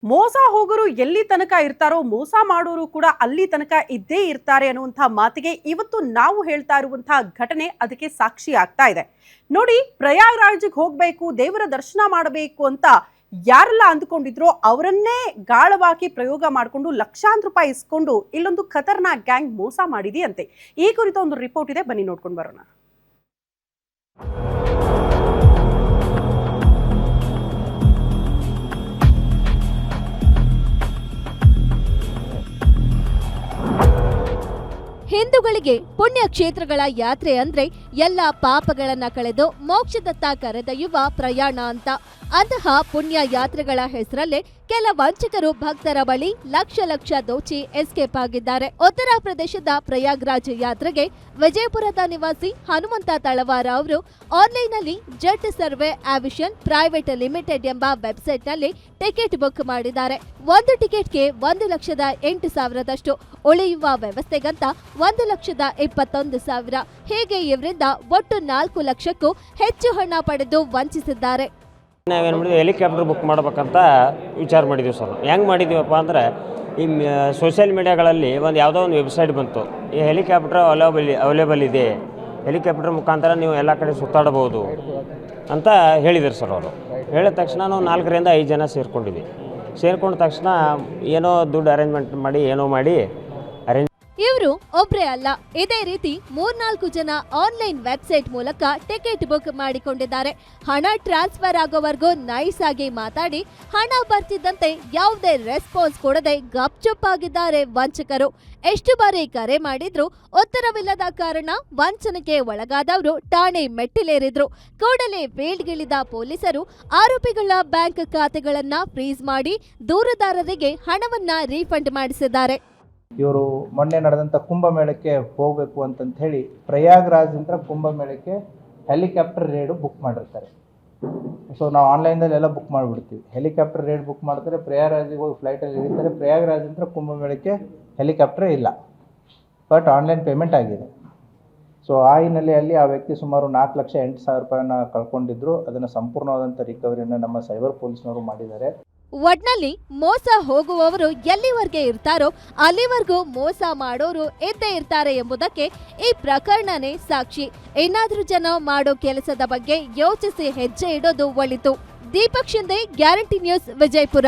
ಮೋಸ ಹೋಗೋರು ಎಲ್ಲಿ ತನಕ ಇರ್ತಾರೋ ಮೋಸ ಮಾಡೋರು ಕೂಡ ಅಲ್ಲಿ ತನಕ ಇದ್ದೇ ಇರ್ತಾರೆ ಅನ್ನುವಂಥ ಮಾತಿಗೆ ಇವತ್ತು ನಾವು ಹೇಳ್ತಾ ಇರುವಂತಹ ಘಟನೆ ಅದಕ್ಕೆ ಸಾಕ್ಷಿ ಆಗ್ತಾ ಇದೆ. ನೋಡಿ, ಪ್ರಯಾಗ್ರಾಜ್ಗೆ ಹೋಗಬೇಕು, ದೇವರ ದರ್ಶನ ಮಾಡಬೇಕು ಅಂತ ಯಾರೆಲ್ಲ ಅಂದುಕೊಂಡಿದ್ರೋ ಅವರನ್ನೇ ಗಾಳವಾಗಿ ಪ್ರಯೋಗ ಮಾಡಿಕೊಂಡು ಲಕ್ಷಾಂತರ ರೂಪಾಯಿ ಇಸ್ಕೊಂಡು ಇಲ್ಲೊಂದು ಖತರ್ನಾಕ್ ಗ್ಯಾಂಗ್ ಮೋಸ ಮಾಡಿದೆಯಂತೆ. ಈ ಕುರಿತ ಒಂದು ರಿಪೋರ್ಟ್ ಇದೆ, ಬನ್ನಿ ನೋಡ್ಕೊಂಡು ಬರೋಣ. ಹಿಂದೂಗಳಿಗೆ ಪುಣ್ಯ ಕ್ಷೇತ್ರಗಳ ಯಾತ್ರೆ ಅಂದ್ರೆ ಎಲ್ಲ ಪಾಪಗಳನ್ನ ಕಳೆದು ಮೋಕ್ಷದತ್ತ ಕರೆದೊಯ್ಯುವ ಪ್ರಯಾಣ ಅಂತ. ಅಂತಹ ಪುಣ್ಯ ಯಾತ್ರೆಗಳ ಹೆಸರಲ್ಲೇ ಕೆಲ ವಂಚಕರು ಭಕ್ತರ ಬಳಿ ಲಕ್ಷ ದೋಚಿ ಎಸ್ಕೇಪ್ ಆಗಿದ್ದಾರೆ. ಉತ್ತರ ಪ್ರದೇಶದ ಪ್ರಯಾಗ್ರಾಜ್ ಯಾತ್ರೆಗೆ ವಿಜಯಪುರದ ನಿವಾಸಿ ಹನುಮಂತ ತಳವಾರ ಅವರು ಆನ್ಲೈನ್ ನಲ್ಲಿ ಜೆಟ್ ಸರ್ವೆ ಆವಿಷನ್ ಪ್ರೈವೇಟ್ ಲಿಮಿಟೆಡ್ ಎಂಬ ವೆಬ್ಸೈಟ್ ನಲ್ಲಿ ಟಿಕೆಟ್ ಬುಕ್ ಮಾಡಿದ್ದಾರೆ. ಒಂದು ಟಿಕೆಟ್ಗೆ 1,08,000ದಷ್ಟು, ಉಳಿಯುವ ವ್ಯವಸ್ಥೆಗಂತ 1,21,000. ಹೀಗೆ ಇವರಿಂದ ಒಟ್ಟು 4 ಲಕ್ಷಕ್ಕೂ ಹೆಚ್ಚು ಹಣ ಪಡೆದು ವಂಚಿಸಿದ್ದಾರೆ. ನಾವೇನು ಮಾಡಿದ್ವಿ, ಹೆಲಿಕಾಪ್ಟರ್ ಬುಕ್ ಮಾಡ್ಬೇಕಂತ ವಿಚಾರ ಮಾಡಿದ್ವಿ ಸರ್. ಹೆಂಗೆ ಮಾಡಿದ್ದೀವಪ್ಪ ಅಂದರೆ, ಈ ಸೋಷಿಯಲ್ ಮೀಡಿಯಾಗಳಲ್ಲಿ ಯಾವುದೋ ಒಂದು ವೆಬ್ಸೈಟ್ ಬಂತು, ಈ ಹೆಲಿಕಾಪ್ಟರ್ ಅವೈಲೇಬಲ್ ಇದೆ, ಹೆಲಿಕಾಪ್ಟರ್ ಮುಖಾಂತರ ನೀವು ಎಲ್ಲ ಕಡೆ ಸುತ್ತಾಡಬಹುದು ಅಂತ ಹೇಳಿದರು ಸರ್. ಅವರು ಹೇಳಿದ ತಕ್ಷಣ ನಾವು 4 ರಿಂದ 5 ಜನ ಸೇರ್ಕೊಂಡಿದ್ವಿ. ಸೇರ್ಕೊಂಡ ತಕ್ಷಣ ಏನೋ ದುಡ್ಡು ಅರೇಂಜ್ಮೆಂಟ್ ಮಾಡಿ ಏನೋ ಮಾಡಿ ಇವರು ಒಬ್ರೇ ಅಲ್ಲ, ಇದೇ ರೀತಿ 3-4 ಜನ ಆನ್ಲೈನ್ ವೆಬ್ಸೈಟ್ ಮೂಲಕ ಟಿಕೆಟ್ ಬುಕ್ ಮಾಡಿಕೊಂಡಿದ್ದಾರೆ. ಹಣ ಟ್ರಾನ್ಸ್ಫರ್ ಆಗೋವರೆಗೂ ನೈಸ್ ಆಗಿ ಮಾತಾಡಿ ಹಣ ಬರ್ತಿದ್ದಂತೆ ಯಾವುದೇ ರೆಸ್ಪಾನ್ಸ್ ಕೊಡದೆ ಗಪ್ಚುಪ್ ಆಗಿದ್ದಾರೆ ವಂಚಕರು. ಎಷ್ಟು ಬಾರಿ ಕರೆ ಮಾಡಿದ್ರು ಉತ್ತರವಿಲ್ಲದ ಕಾರಣ ವಂಚನೆಗೆ ಒಳಗಾದವರು ಠಾಣೆ ಮೆಟ್ಟಿಲೇರಿದ್ರು. ಕೂಡಲೇ ಫೀಲ್ಡ್ಗಿಳಿದ ಪೊಲೀಸರು ಆರೋಪಿಗಳ ಬ್ಯಾಂಕ್ ಖಾತೆಗಳನ್ನ ಫ್ರೀಸ್ ಮಾಡಿ ದೂರುದಾರರಿಗೆ ಹಣವನ್ನ ರೀಫಂಡ್ ಮಾಡಿಸಿದ್ದಾರೆ. ಇವರು ಮೊನ್ನೆ ನಡೆದಂಥ ಕುಂಭಮೇಳಕ್ಕೆ ಹೋಗಬೇಕು ಅಂತಂತ ಹೇಳಿ ಪ್ರಯಾಗ್ರಾಜ್ನಿಂದ ಕುಂಭಮೇಳಕ್ಕೆ ಹೆಲಿಕಾಪ್ಟರ್ ರೇಡು ಬುಕ್ ಮಾಡಿರ್ತಾರೆ. ಸೊ ನಾವು ಆನ್ಲೈನಲ್ಲಿ ಎಲ್ಲ ಬುಕ್ ಮಾಡಿಬಿಡ್ತೀವಿ. ಹೆಲಿಕಾಪ್ಟರ್ ರೇಡ್ ಬುಕ್ ಮಾಡ್ತಾರೆ, ಪ್ರಯಾಗ್ರಾಜಿಗೆ ಹೋಗಿ ಫ್ಲೈಟಲ್ಲಿ ಇಳಿತಾರೆ. ಪ್ರಯಾಗ್ರಾಜ್ನಿಂದ ಕುಂಭಮೇಳಕ್ಕೆ ಹೆಲಿಕಾಪ್ಟರ್ ಇಲ್ಲ, ಬಟ್ ಆನ್ಲೈನ್ ಪೇಮೆಂಟ್ ಆಗಿದೆ. ಸೊ ಆ ಹಿನ್ನೆಲೆಯಲ್ಲಿ ಆ ವ್ಯಕ್ತಿ ಸುಮಾರು 4,08,000 ರೂಪಾಯಿನ ಕಳ್ಕೊಂಡಿದ್ರು. ಅದನ್ನು ಸಂಪೂರ್ಣವಾದಂಥ ರಿಕವರಿಯನ್ನು ನಮ್ಮ ಸೈಬರ್ ಪೊಲೀಸ್ನವರು ಮಾಡಿದ್ದಾರೆ. ಒಟ್ನಲ್ಲಿ ಮೋಸ ಹೋಗುವವರು ಎಲ್ಲಿವರೆಗೆ ಇರ್ತಾರೋ ಅಲ್ಲಿವರೆಗೂ ಮೋಸ ಮಾಡೋರು ಇದ್ದೇ ಇರ್ತಾರೆ ಎಂಬುದಕ್ಕೆ ಈ ಪ್ರಕರಣನೇ ಸಾಕ್ಷಿ. ಇನ್ನಾದ್ರೂ ಜನ ಮಾಡೋ ಕೆಲಸದ ಬಗ್ಗೆ ಯೋಚಿಸಿ ಹೆಜ್ಜೆ ಇಡೋದು ಒಳಿತು. Deepak Shinde, guarantee news, Vijayapura.